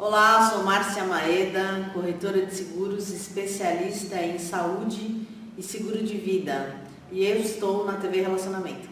Olá, sou Márcia Maeda, corretora de seguros, especialista em saúde e seguro de vida. E eu estou na TV Relacionamento.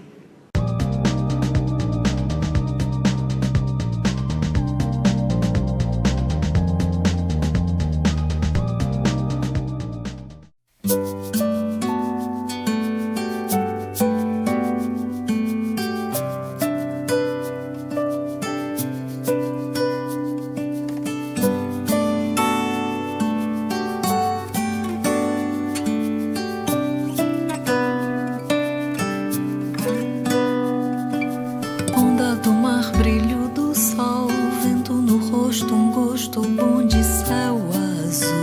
Brilho do sol, vento no rosto, um gosto bom de céu azul.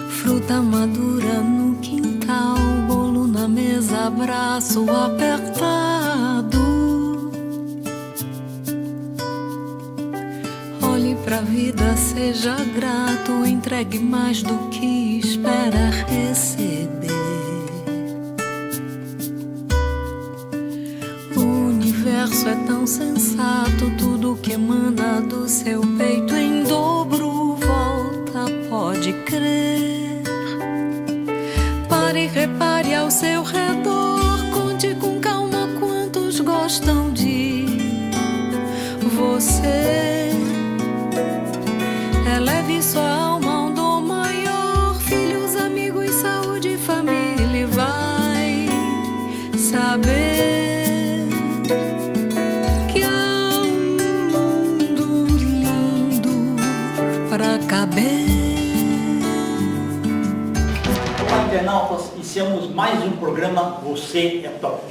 Fruta madura no quintal, bolo na mesa, abraço apertado. Olhe pra vida, seja grato, entregue mais do que espera receber. O universo é tão sensato, tudo que emana do seu peito em dobro volta, pode crer. Pare e repare ao seu redor, conte com calma quantos gostam de você. Eleve sua alma a um dom maior, filhos, amigos, saúde, família, vai saber caber. Olá, internautas, iniciamos mais um programa Você é Top.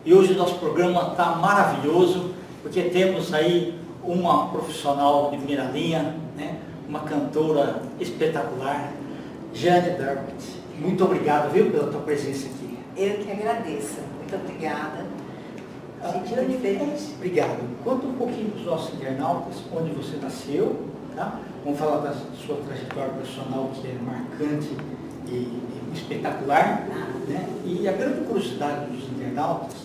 E hoje o nosso programa está maravilhoso, porque temos aí uma profissional de primeira linha, né? Uma cantora espetacular, Jane Darwin. Muito obrigado, viu, pela tua presença aqui. Eu que agradeço. Muito obrigada. Fico muito feliz. Obrigado. Conta um pouquinho para os nossos internautas onde você nasceu, tá? Vamos falar da sua trajetória profissional, que é marcante e espetacular, né? E a grande curiosidade dos internautas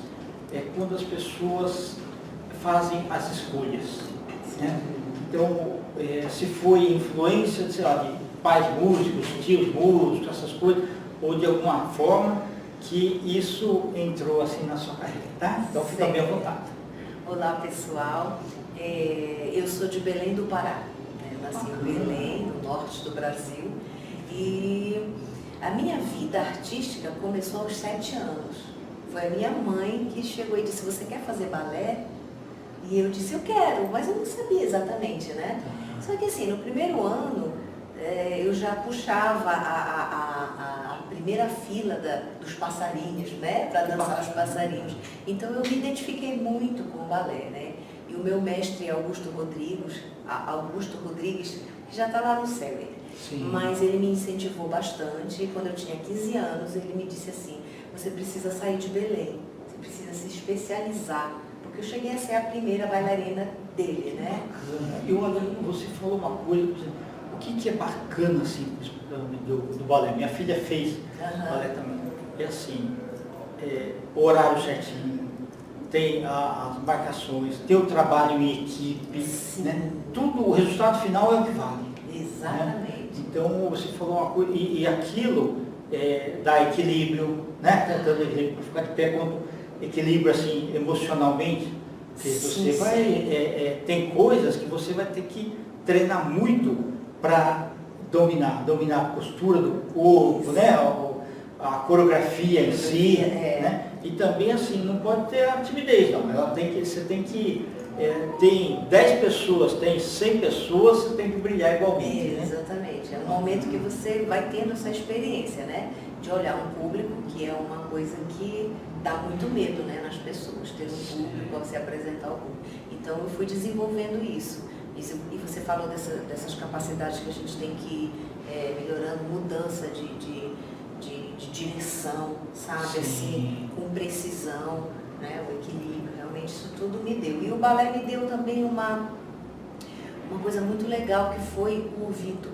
é quando as pessoas fazem as escolhas, né? Então, se foi influência, sei lá, de pais músicos, tios músicos, essas coisas, ou de alguma forma que isso entrou assim na sua carreira, tá? Então, fica bem à vontade. Olá, pessoal. Eu sou de Belém do Pará. Nasci em Belém, no norte do Brasil, e a minha vida artística começou aos 7 anos. Foi a minha mãe que chegou e disse: você quer fazer balé? E eu disse: eu quero, mas eu não sabia exatamente, né? Só que assim, no primeiro ano, eu já puxava a primeira fila dos passarinhos, né? Para dançar os passarinhos. Então eu me identifiquei muito com o balé, né? E o meu mestre Augusto Rodrigues, que já está lá no céu, mas ele me incentivou bastante. E quando eu tinha 15 anos, ele me disse assim: você precisa sair de Belém, você precisa se especializar, porque eu cheguei a ser a primeira bailarina dele, né? E você falou uma coisa, o que é bacana assim do balé? Minha filha fez balé também. É assim, o horário certinho, tem as marcações, tem o trabalho em equipe, né? Tudo, o resultado final é o que vale. Exatamente. Né? Então você falou uma coisa, e aquilo dá equilíbrio, né? Tanto equilíbrio para ficar de pé quanto equilíbrio assim, emocionalmente. Você vai, tem coisas que você vai ter que treinar muito para dominar a postura do corpo, né? A coreografia em si, né? E também assim, não pode ter a timidez, não. Você tem que, tem 10 pessoas, tem 100 pessoas, você tem que brilhar igualmente, né? Exatamente, é um momento que você vai tendo essa experiência, né? De olhar um público, que é uma coisa que dá muito medo, né, nas pessoas, ter um público, você apresentar o público. Então eu fui desenvolvendo isso. E você falou dessas capacidades que a gente tem que ir melhorando, mudança de direção, sabe? Assim, com precisão, né? O equilíbrio, realmente isso tudo me deu. E o balé me deu também uma coisa muito legal, que foi o ouvido,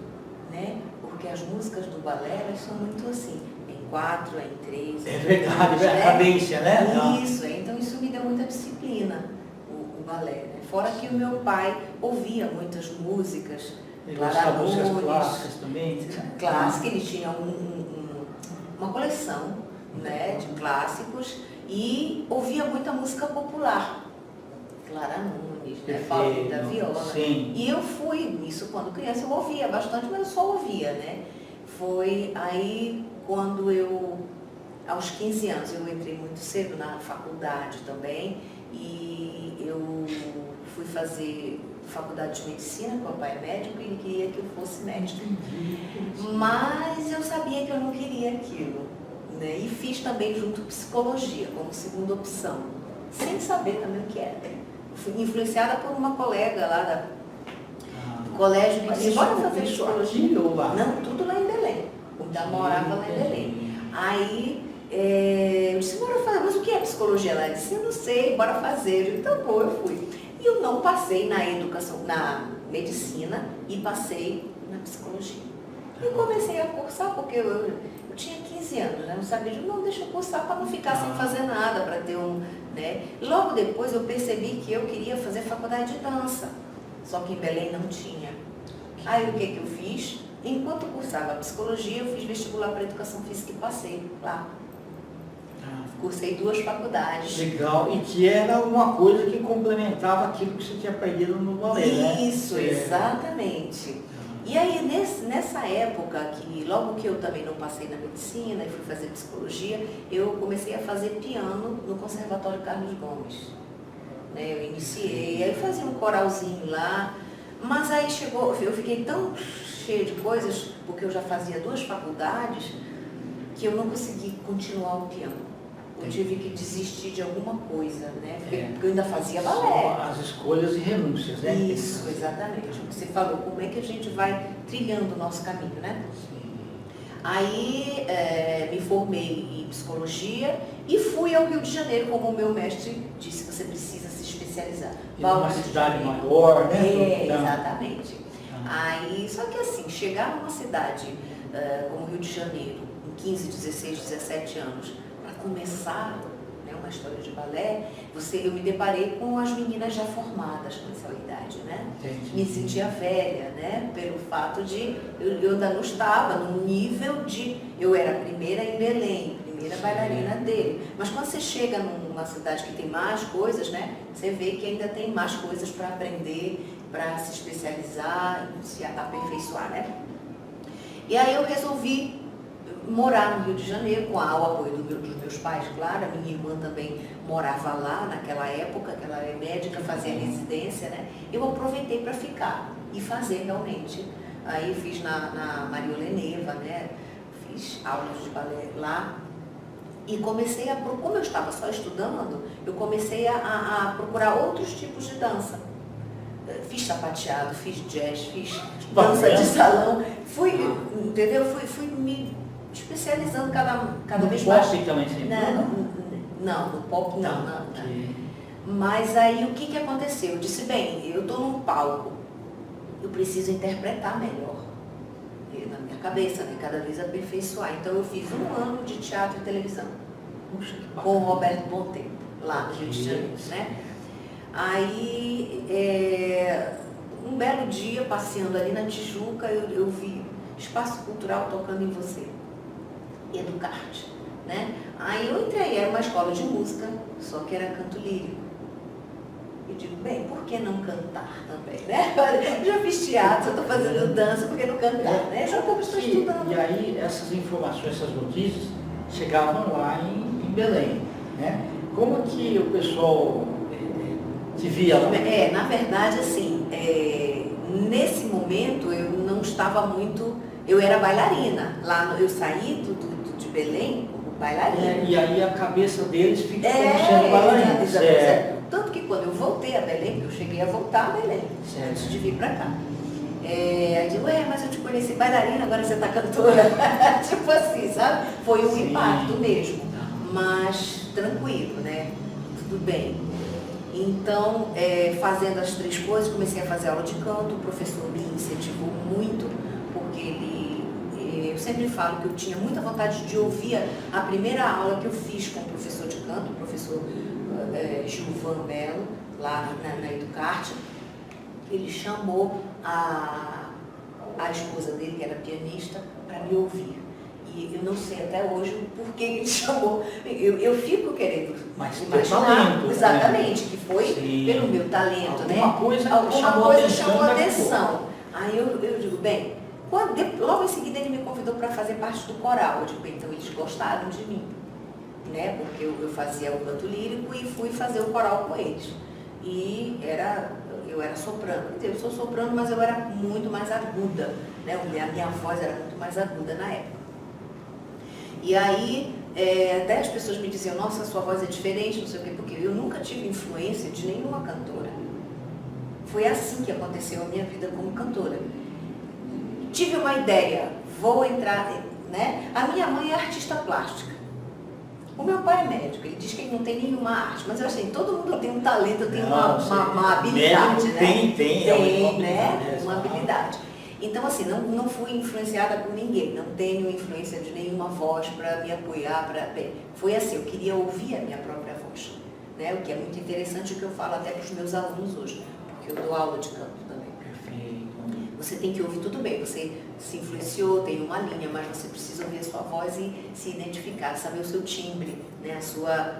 né? Porque as músicas do balé, elas são muito assim, em 4, em 3. É verdade, a cadência, né? Isso, então isso me deu muita disciplina. O balé, né? Fora que o meu pai ouvia muitas músicas, Ele gostava de músicas Nunes, clássicas também? clássica, ele tinha uma coleção, né, de clássicos e ouvia muita música popular. Clara Nunes, né, Paulinho da Viola. Sim. E eu fui, isso quando criança eu ouvia bastante, mas eu só ouvia, né? Foi aí quando eu, aos 15 anos, eu entrei muito cedo na faculdade também e eu fui fazer faculdade de medicina, meu pai é médico e ele queria que eu fosse médica. Mas eu sabia que eu não queria aquilo, né? E fiz também junto psicologia como segunda opção, sem saber também o que era. Fui influenciada por uma colega lá do colégio, me disse, bora fazer psicologia? Não, tudo lá em Belém. Eu morava lá em Belém. Aí eu disse, bora fazer, mas o que é psicologia? Ela disse, eu não sei, bora fazer. Eu disse, tá bom, eu fui. E eu não passei na educação, na medicina e passei na psicologia. E comecei a cursar, porque eu tinha 15 anos, né? Não sabia, não, deixa eu cursar para não ficar sem fazer nada, para ter né? Logo depois eu percebi que eu queria fazer faculdade de dança, só que em Belém não tinha. Aí o que eu fiz? Enquanto eu cursava psicologia, eu fiz vestibular para educação física e passei lá. Cursei 2 faculdades. Legal, e que era uma coisa que complementava aquilo que você tinha aprendido no balé, né? Isso, exatamente. E aí, nessa época, que logo que eu também não passei na medicina e fui fazer psicologia, eu comecei a fazer piano no Conservatório Carlos Gomes. Né, eu iniciei, aí fazia um coralzinho lá, mas aí chegou, eu fiquei tão cheia de coisas, porque eu já fazia 2 faculdades, que eu não consegui continuar o piano. Eu tive que desistir de alguma coisa, né? Porque eu ainda fazia balé. As escolhas e renúncias, né? Isso, exatamente. Você falou como é que a gente vai trilhando o nosso caminho, né? Sim. Aí me formei em psicologia e fui ao Rio de Janeiro, como o meu mestre disse, você precisa se especializar. E numa cidade maior, né? Exatamente. Aí, só que assim, chegar numa cidade como o Rio de Janeiro, com 15, 16, 17 anos, começar, né, uma história de balé, eu me deparei com as meninas já formadas com essa idade, né? Entendi. Me sentia velha, né? Pelo fato de eu ainda não estava no nível de eu era a primeira em Belém, primeira bailarina dele. Mas quando você chega numa cidade que tem mais coisas, né? Você vê que ainda tem mais coisas para aprender, para se especializar, se aperfeiçoar, né? E aí eu resolvi morar no Rio de Janeiro, com o apoio dos meus pais, claro. A minha irmã também morava lá naquela época, que ela é médica, fazia residência, né? Eu aproveitei para ficar e fazer realmente. Aí fiz na Maria Oleneva, né? Fiz aulas de balé lá e comecei como eu estava só estudando, eu comecei a procurar outros tipos de dança. Fiz sapateado, fiz jazz, fiz dança de salão, entendeu? Fui me especializando cada vez mais. No pop também sempre? Não, no pop não. Mas aí o que aconteceu? Eu disse, bem, eu estou num palco, eu preciso interpretar melhor. Na minha cabeça, né? Cada vez aperfeiçoar. Então eu fiz 1 ano de teatro e televisão. Puxa, que bacana. Com o Roberto Bom Tempo, lá no Rio de Janeiro, né? Aí, um belo dia, passeando ali na Tijuca, eu vi Espaço Cultural Tocando em Você. Educarte, né? Aí eu entrei, era uma escola de música, só que era canto lírico. Eu digo, bem, por que não cantar também, né? Eu já fiz teatro, estou fazendo dança, por que não cantar, né? Já estou estudando. E aí essas informações, essas notícias chegavam lá em Belém, né? Como que o pessoal te via lá? Na verdade, assim, nesse momento eu não estava muito, eu era bailarina. Lá eu saí de Belém como bailarina. E aí a cabeça deles fica sendo bailarina. Tanto que quando eu voltei a Belém, eu cheguei a voltar a Belém, antes de vir para cá. Aí digo, mas eu te conheci bailarina, agora você está cantora. Tipo assim, sabe? Foi um impacto mesmo, mas tranquilo, né? Tudo bem. Então, fazendo as 3 coisas, comecei a fazer aula de canto, o professor me incentivou muito, porque eu sempre falo que eu tinha muita vontade de ouvir a primeira aula que eu fiz com o professor de canto, o professor Gilvan Mello, lá na Educarte, ele chamou a esposa dele, que era pianista, para me ouvir. E eu não sei até hoje o porquê ele chamou. Eu fico querendo imaginar exatamente, que foi pelo meu talento, alguma né? Coisa chamou atenção. Aí eu digo, bem, logo em seguida ele me convidou para fazer parte do coral. Eu digo, bem, então eles gostaram de mim, né? Porque eu fazia o canto lírico e fui fazer o coral com eles. E eu era soprano. Quer dizer, eu sou soprano, mas eu era muito mais aguda, né? A minha voz era muito mais aguda na época. E aí, até as pessoas me diziam, nossa, sua voz é diferente, não sei o quê, porque eu nunca tive influência de nenhuma cantora. Foi assim que aconteceu a minha vida como cantora. Tive uma ideia, vou entrar, né? A minha mãe é artista plástica. O meu pai é médico, ele diz que ele não tem nenhuma arte, mas eu achei, todo mundo tem um talento, tem uma habilidade, né? Tem, né? Uma habilidade. Então, assim, não fui influenciada por ninguém, não tenho influência de nenhuma voz para me apoiar, foi assim, eu queria ouvir a minha própria voz, né? O que é muito interessante, o que eu falo até para os meus alunos hoje, porque eu dou aula de canto também. Perfeito. Você tem que ouvir tudo bem, você se influenciou, tem uma linha, mas você precisa ouvir a sua voz e se identificar, saber o seu timbre, né?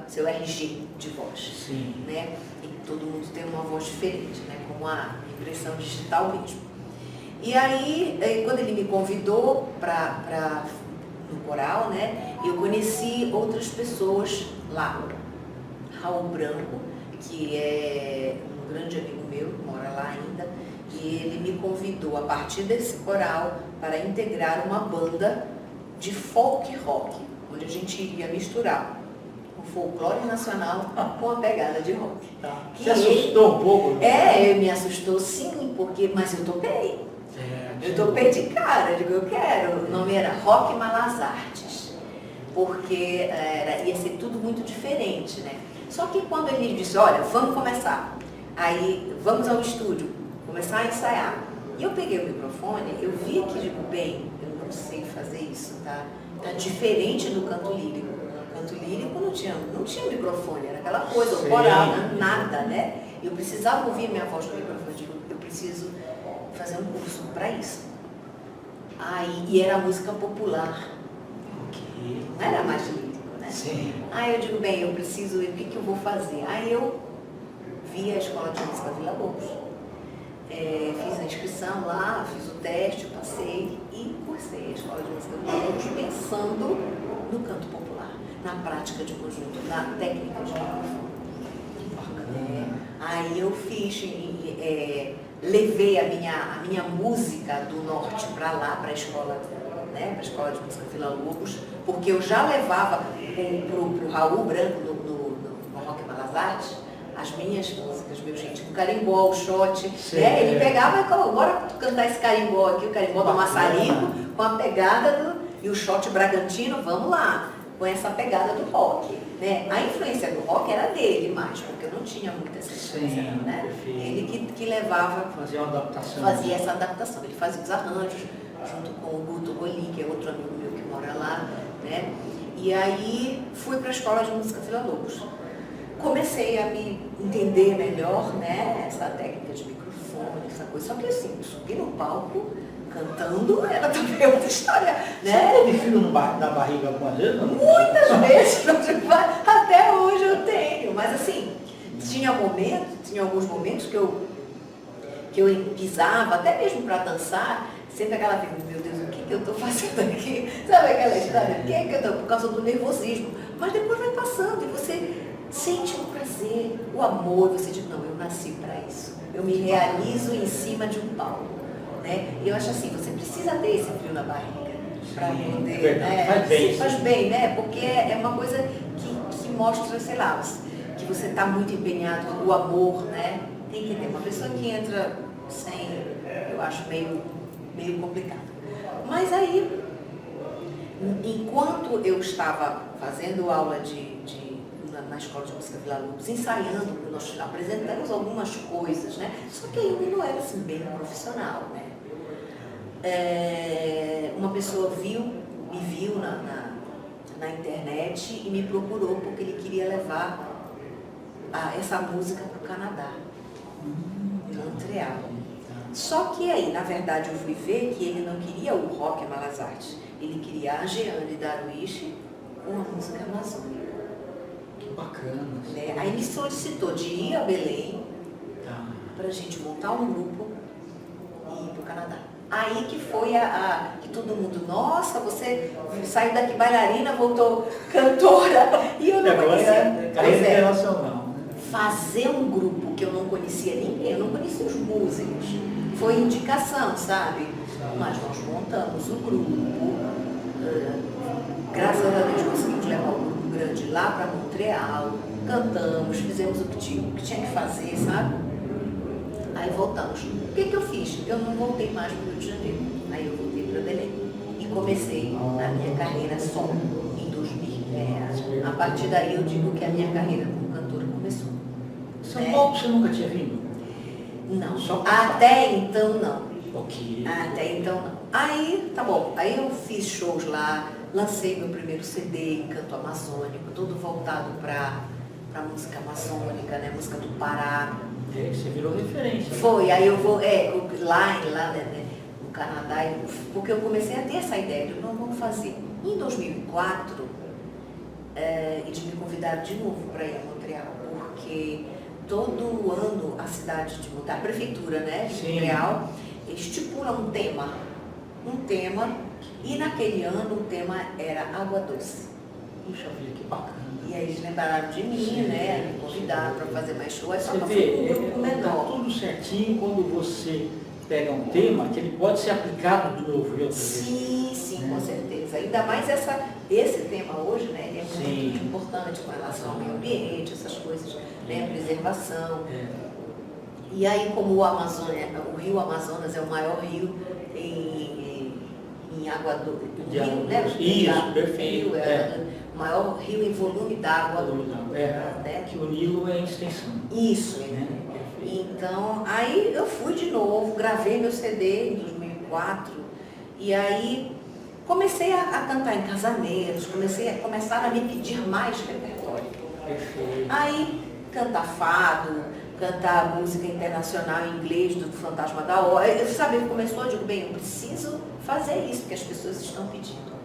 Seu RG de voz. Sim. Né? E todo mundo tem uma voz diferente, né? Como a impressão digital mesmo. E aí, quando ele me convidou no coral, né, eu conheci outras pessoas lá. Raul Branco, que é um grande amigo meu, mora lá ainda, e ele me convidou a partir desse coral para integrar uma banda de folk rock, onde a gente iria misturar o folclore nacional com a pegada de rock. Tá. Você assustou um pouco? Me assustou sim, mas eu topei. Eu topei de cara, eu digo, eu quero. O nome era Rock Malas Artes, porque ia ser tudo muito diferente, né? Só que quando ele disse, olha, vamos começar, aí vamos ao estúdio, começar a ensaiar. E eu peguei o microfone, eu vi que, digo, bem, eu não sei fazer isso, tá? Tá diferente do canto lírico. O canto lírico não tinha microfone, era aquela coisa, o coral, nada, né? Eu precisava ouvir minha voz no microfone, eu digo, eu preciso fazer um curso para isso. E era música popular. Não era mais lírico, né? Sim. Aí eu digo, bem, eu preciso, o que eu vou fazer? Aí eu vi a Escola de Música Vila Lobos. Fiz a inscrição lá, fiz o teste, passei e cursei a Escola de Música Vila Lobos pensando no canto popular, na prática de conjunto, na técnica de microfone. Aí eu fiz, levei a minha música do norte para lá, para a escola, né, para a Escola de Música Vila Lobos, porque eu já levava para o Raul Branco no Rock Malas Artes as minhas músicas, meu gente, o carimbó, o shot, né? Ele pegava e falou, bora cantar esse carimbó aqui, o carimbó do maçarico, com a pegada e o shot bragantino, vamos lá, com essa pegada do rock, né? A influência do rock era dele mais, porque eu não tinha muita essa influência, né? Perfeito. Ele que levava, fazia uma adaptação. Fazia essa adaptação, ele fazia os arranjos, junto com o Guto Golim, que é outro amigo meu que mora lá, né? E aí fui para a Escola de Música Vila Lobos. Comecei a me entender melhor, né, essa técnica de microfone, essa coisa. Só que assim, subir no palco, cantando, era também outra história, né? Você teve frio na barriga algumas vezes? Não? Muitas vezes, até hoje eu tenho. Mas assim, tinha alguns momentos que eu pisava, até mesmo para dançar, sempre aquela pergunta, meu Deus, o que eu estou fazendo aqui? Sabe aquela história? O que eu estou? Por causa do nervosismo. Mas depois vai passando e você sente o prazer, o amor, você diz, não, eu nasci para isso. Eu me realizo em cima de um palco. Né? E eu acho assim, você precisa ter esse frio na barriga para poder, né? Faz bem, né? Porque é uma coisa que mostra, sei lá, que você está muito empenhado, o amor, né? Tem que ter uma pessoa que entra sem, eu acho meio complicado. Mas aí, enquanto eu estava fazendo aula na Escola de Música Vila Lobos, ensaiando, nós apresentamos algumas coisas, né? Só que ainda não era assim bem profissional, né? Uma pessoa me viu na internet e me procurou porque ele queria levar essa música para o Canadá, em Montreal. Só que aí, na verdade, eu fui ver que ele não queria o rock Malas Artes, ele queria a Jeane Darwish com a música amazônica. Que bacana. Né? Aí me solicitou de ir a Belém para a gente montar um grupo e ir para o Canadá. Aí que foi que todo mundo, nossa, você saiu daqui bailarina, voltou cantora, e eu não conhecia. Carreira internacional. Fazer um grupo que eu não conhecia ninguém, eu não conhecia os músicos, foi indicação, sabe? Mas nós montamos o grupo, graças a Deus conseguimos levar um grupo grande lá para Montreal, cantamos, fizemos o que tinha que fazer, sabe? Aí voltamos. O que eu fiz? Eu não voltei mais para o Rio de Janeiro. Aí eu voltei para Belém. E comecei a minha carreira solo em 2000. A partir daí eu digo que a minha carreira como cantora começou. São Paulo você nunca tinha vindo? Não. Só até então não. Ok. Até então não. Aí, tá bom. Aí eu fiz shows lá, lancei meu primeiro CD em canto amazônico, todo voltado para música amazônica, né? Música do Pará. Você virou referência. Foi, aí eu vou, lá no Canadá, porque eu comecei a ter essa ideia de não vamos fazer. Em 2004, eles me convidaram de novo para ir a Montreal, porque todo ano a cidade de Montreal, a prefeitura, né, de Montreal, estipula um tema, e naquele ano o tema era água doce. Puxa vida, que bacana. E aí eles lembraram de mim, né? Me convidaram para fazer mais show, é só Você para vê, um grupo menor. tá tudo certinho quando você pega um tema que ele pode ser aplicado de novo e outra vez. Sim, com certeza. Ainda mais esse tema hoje, né? Ele é muito Sim. importante com relação ao meio ambiente, essas coisas, né? Preservação. É. E aí, como o rio Amazonas é o maior rio em água do rio, né? Isso, perfeito. O maior rio em volume d'água. Né? Que o Nilo é em extensão. Isso, né? Então, aí eu fui de novo, gravei meu CD em 2004 e aí comecei a cantar em casamentos, começaram a me pedir mais repertório. Perfeito. Aí cantar fado, cantar música internacional em inglês do Fantasma da Ópera. Eu sabia que começou, eu digo, bem, eu preciso fazer isso, porque as pessoas estão pedindo.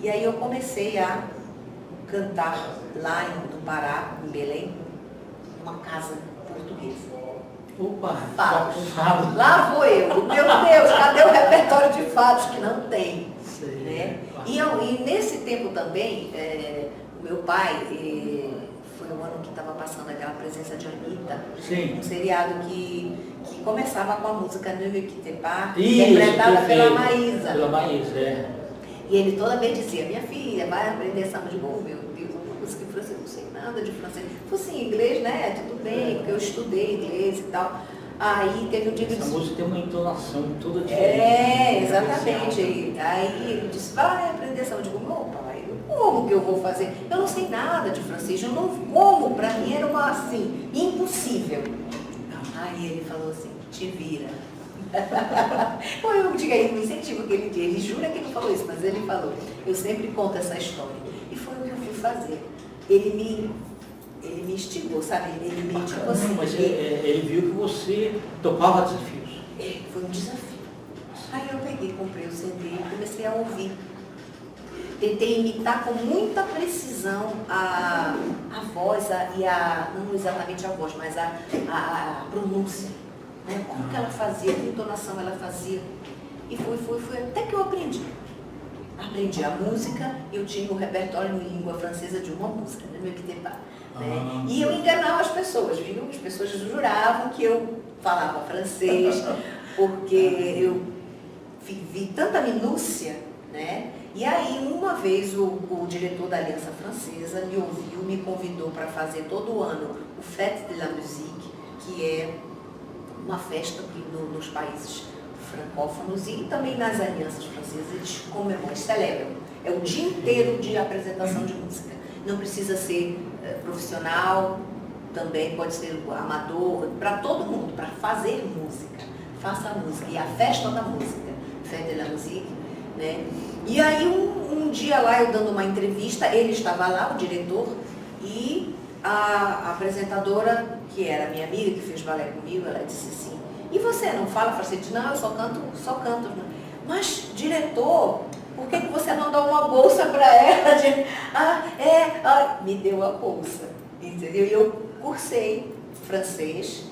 E aí eu comecei a cantar lá no Pará, em Belém, uma casa portuguesa. Opa, fados. Lá vou eu. Meu Deus, cadê o repertório de fados que não tem? Né? E nesse tempo também, o meu pai, foi o ano que estava passando aquela presença de Anitta, um seriado que começava com a música Nuekitepa, interpretada pela Maísa. Pela Maísa, E ele toda vez dizia, minha filha, vai aprender samba de bom, meu Deus, uma música em francês, não sei nada de francês. Fosse em inglês, né? Tudo bem, porque eu estudei inglês e tal. Aí teve um dia que essa música tem uma entonação toda diferente. Exatamente. Aí ele disse, vai aprender samba de bom. Opa, como que eu vou fazer? Eu não sei nada de francês, eu não como, pra mim era uma assim, impossível. Aí ele falou assim, te vira. Eu digo aí no incentivo que ele jura que ele falou isso, mas ele falou, eu sempre conto essa história. E foi o que eu fui fazer. Ele me instigou, sabe? Ele me tipo assim. Mas ele viu que você topava desafios. Foi um desafio. Aí eu peguei, comprei o CD e comecei a ouvir. Tentei imitar com muita precisão a voz, não exatamente a voz, mas a pronúncia. Né? Como que ela fazia, que entonação ela fazia. E fui, até que eu aprendi. Aprendi a música, eu tinha o repertório em língua francesa de uma música, né? Nuekitepa. Né? E eu enganava as pessoas, viu? As pessoas juravam que eu falava francês, porque eu vi tanta minúcia, né? E aí, uma vez, o diretor da Aliança Francesa me ouviu, me convidou para fazer todo ano o Fête de la Musique, que é uma festa que nos países francófonos e também nas alianças francesas, eles comemoram, celebram. É o dia inteiro de apresentação de música. Não precisa ser profissional, também pode ser amador, para todo mundo, para fazer música. Faça a música. E a festa da música, Fête de la Musique, né? E aí um dia lá, eu dando uma entrevista, ele estava lá, o diretor, e a apresentadora, que era minha amiga, que fez balé comigo, ela disse assim, e você não fala francês? Não, eu só canto. Mas, diretor, por que você não dá uma bolsa para ela? Me deu a bolsa, entendeu? E eu cursei francês,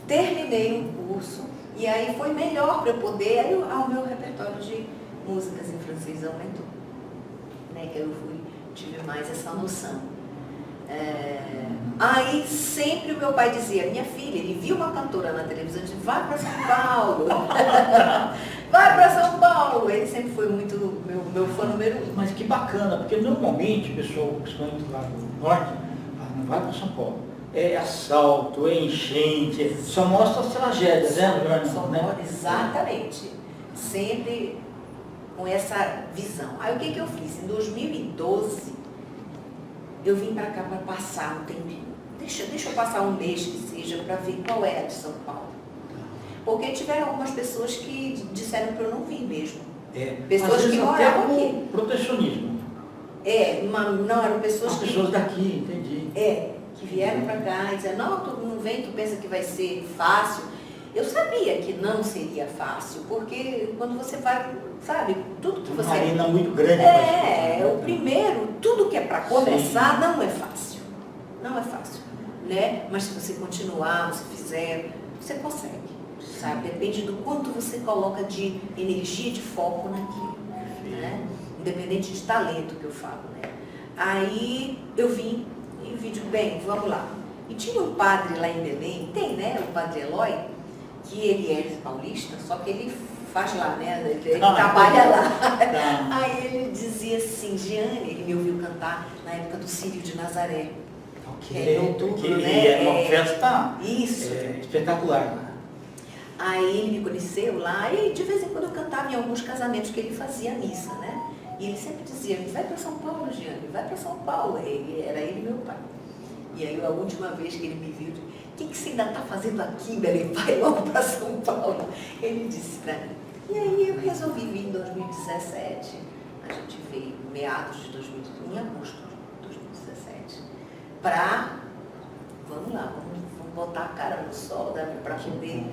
terminei o curso, e aí foi melhor para eu poder, aí o meu repertório de músicas em francês aumentou, né? Que eu tive mais essa noção. Aí sempre o meu pai dizia, minha filha, ele viu uma cantora na televisão e disse, vai para São Paulo, vai para São Paulo. Ele sempre foi muito meu fã número 1. Mas que bacana, porque normalmente o pessoal, principalmente lá do norte, não vai para São Paulo. É assalto, é enchente, só mostra as tragédias, né? Exatamente. Sempre com essa visão. Aí o que eu fiz? Em 2012, eu vim para cá para passar um tempinho. Deixa eu passar um mês que seja para ver qual é a de São Paulo. Porque tiveram algumas pessoas que disseram para eu não vir mesmo. Pessoas que moravam aqui. Protecionismo. Não, eram pessoas que... pessoas daqui, entendi. Que vieram para cá e disseram, não, tu não vem, tu pensa que vai ser fácil. Eu sabia que não seria fácil, porque quando você vai, sabe, tudo que você... Uma arena muito grande. O primeiro, tudo que é para começar, sim, não é fácil. Não é fácil, né? Mas se você continuar, se fizer, você consegue, sabe? Depende do quanto você coloca de energia, de foco naquilo, né? Independente de talento que eu falo, né? Aí eu vim e vi, bem, vamos lá. E tinha um padre lá em Belém, tem, né? O padre Eloy, que ele é paulista, só que ele faz lá, né? Ele trabalha lá. Aí ele dizia assim, Giane, ele me ouviu cantar na época do Círio de Nazaré. Que é em outubro, né? É uma festa espetacular. Aí ele me conheceu lá e de vez em quando eu cantava em alguns casamentos que ele fazia missa, né? E ele sempre dizia, vai para São Paulo, Giane, vai para São Paulo. Era ele e meu pai. E aí a última vez que ele me viu, o que você ainda está fazendo aqui, Belém? Vai logo para São Paulo. Ele disse para mim. E aí eu resolvi vir em 2017. A gente veio meados de 2017, em agosto de 2017. Vamos lá, vamos botar a cara no sol, para poder...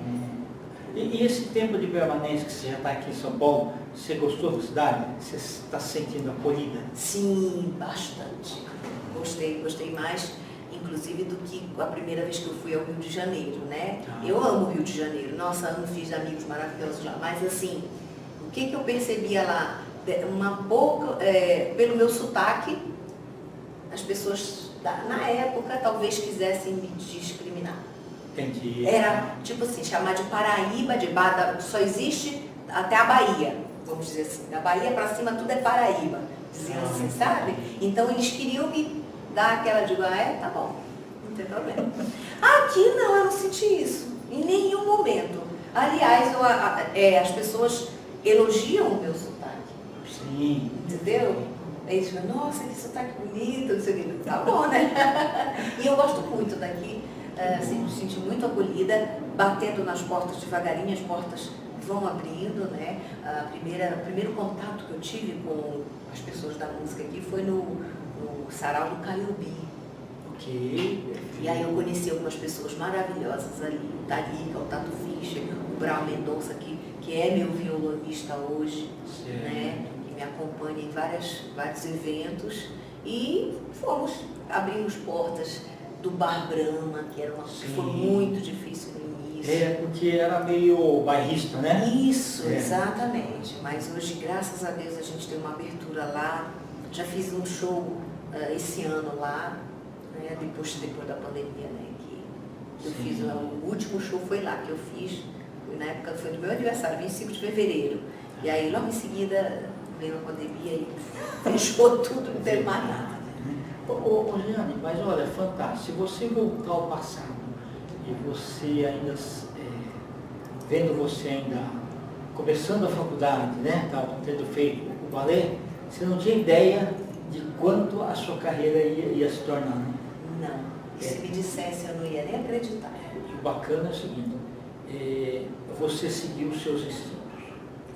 E esse tempo de permanência que você já está aqui em São Paulo, você gostou da cidade? Você está se sentindo acolhida? Sim, bastante. Gostei mais, inclusive, do que a primeira vez que eu fui ao Rio de Janeiro, né? Eu amo o Rio de Janeiro, nossa, fiz amigos maravilhosos lá, mas assim, o que eu percebia lá? Pelo meu sotaque, as pessoas, na época, talvez quisessem me discriminar. Entendi. Era, tipo assim, chamar de Paraíba, só existe até a Bahia, vamos dizer assim. Da Bahia para cima tudo é Paraíba, diziam assim, sabe? Então eles queriam me dar aquela de, tá bom, não tem problema. Aqui não, eu não senti isso, em nenhum momento. Aliás, as pessoas elogiam o meu sotaque. Sim. Entendeu? Eles falam, nossa, que sotaque bonito, não sei o que. Tá bom, né? E eu gosto muito daqui. Sempre me senti muito acolhida, batendo nas portas devagarinho, as portas vão abrindo, né? O primeiro contato que eu tive com as pessoas da música aqui foi no Sarau do Caiubi. Ok. E aí eu conheci algumas pessoas maravilhosas ali, o Tarica, o Tato Fischer, o Brau Mendonça, que é meu violonista hoje, né? Que me acompanha em vários eventos. E abrimos portas do Bar Brahma, que era foi muito difícil no início. Porque era meio bairrista, né? Isso, exatamente. Mas hoje, graças a Deus, a gente tem uma abertura lá. Já fiz um show esse ano lá, né? depois da pandemia, né? Que eu fiz, o último show foi lá que eu fiz, na época foi do meu aniversário, 25 de fevereiro. E aí logo em seguida veio a pandemia e fechou tudo, não teve mais nada. Ô Giane, mas olha, fantástico. Se você voltar ao passado e você ainda, vendo você ainda começando a faculdade, né, tendo feito o balé, você não tinha ideia de quanto a sua carreira ia se tornar, né? Não. Se me dissesse, eu não ia nem acreditar. E o bacana é o seguinte, você seguiu os seus instintos.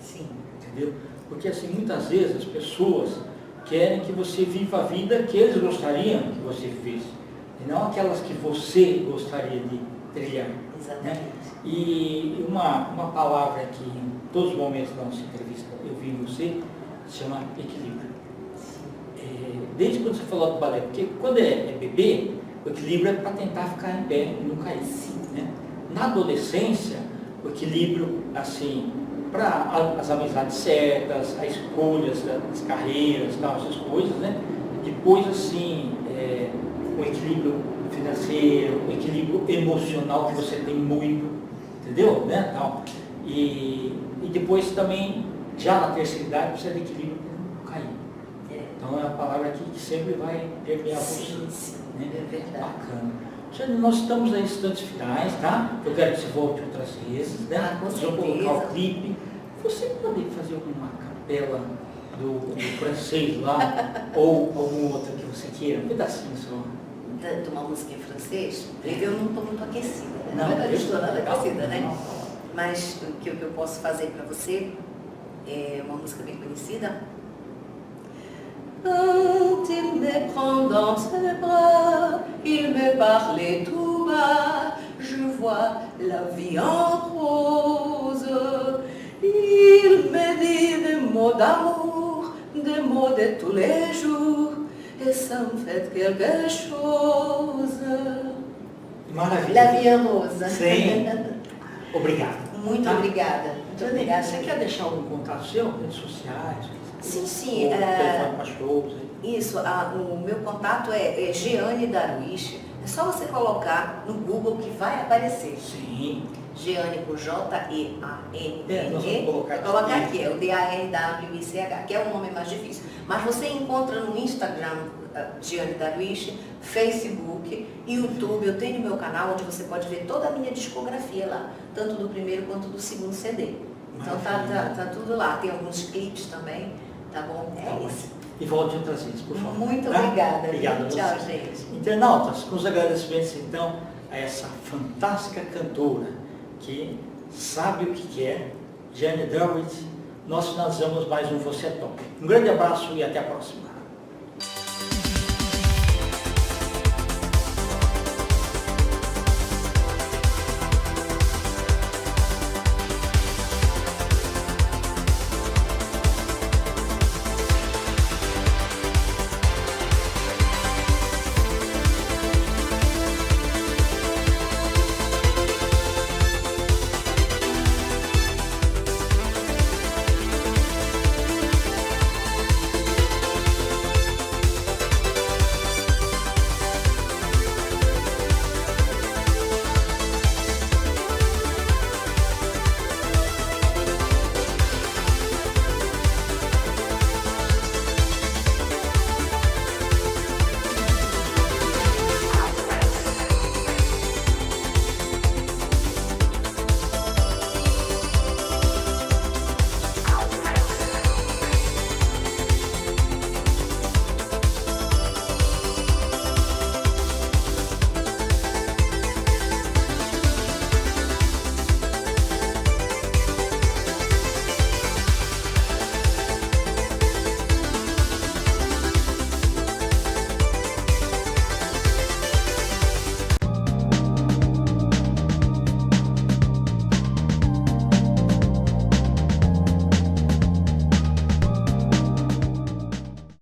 Sim. Entendeu? Porque assim, muitas vezes as pessoas querem que você viva a vida que eles gostariam que você vivesse. e não aquelas que você gostaria de trilhar. Exatamente. Né? E uma palavra que em todos os momentos da nossa entrevista eu vi em você, se chama equilíbrio. Desde quando você falou do balé, porque quando é bebê, o equilíbrio é para tentar ficar em pé e não cair. Né? Na adolescência, o equilíbrio, assim, para as amizades certas, as escolhas das carreiras, tal, essas coisas, né? Depois, assim, o equilíbrio financeiro, o equilíbrio emocional que você tem muito, entendeu? Né? Tal. E depois também, já na terceira idade, precisa de equilíbrio para não cair. Então é uma palavra que sempre vai permear você. Né? É verdade. Bacana. Nós estamos em instantes finais, tá? Eu quero que você volte outras vezes, né? Com Nós vamos certeza. colocar o clipe. Você pode fazer alguma capela do francês lá, ou algum outro que você queira? Um pedacinho só. De uma música em francês, eu não estou muito aquecida, né? Não, Na verdade, eu estou nada legal. aquecida, né? Não. Mas o que eu posso fazer para você é uma música bem conhecida. Quand il me prend dans ses bras, il me parlait tout bas, je vois la vie en rose. Il me dit des mots d'amour, des mots de tous les jours, et ça me fait quelque chose. Maravilha. La vie en rose. Sim. Obrigado. Muito Tá? obrigada. Muito Jane, obrigada. você quer deixar algum contato seu? Redes sociais? Sim, sim. Ou telefone para shows? Isso, o meu contato é Jeane Darwish. É só você colocar no Google que vai aparecer. Sim. Jeane com J-E-A-N-E. Nós vamos colocar Vou colocar aqui, é o D-A-N-W-I-C-H, que é um nome mais difícil. Mas você encontra no Instagram Jeane Darwish, Facebook, YouTube. Eu tenho meu canal onde você pode ver toda a minha discografia lá, tanto do primeiro quanto do segundo CD. Então tá tudo lá. Tem alguns clipes também, tá bom? É isso. E volte outras vezes, por favor. Muito tá? obrigada. Obrigado a Tchau, você. gente. Internautas, com os agradecimentos então a essa fantástica cantora que sabe o que quer, Jeane Darwish, nós finalizamos mais um Você é Top. Um grande abraço e até a próxima.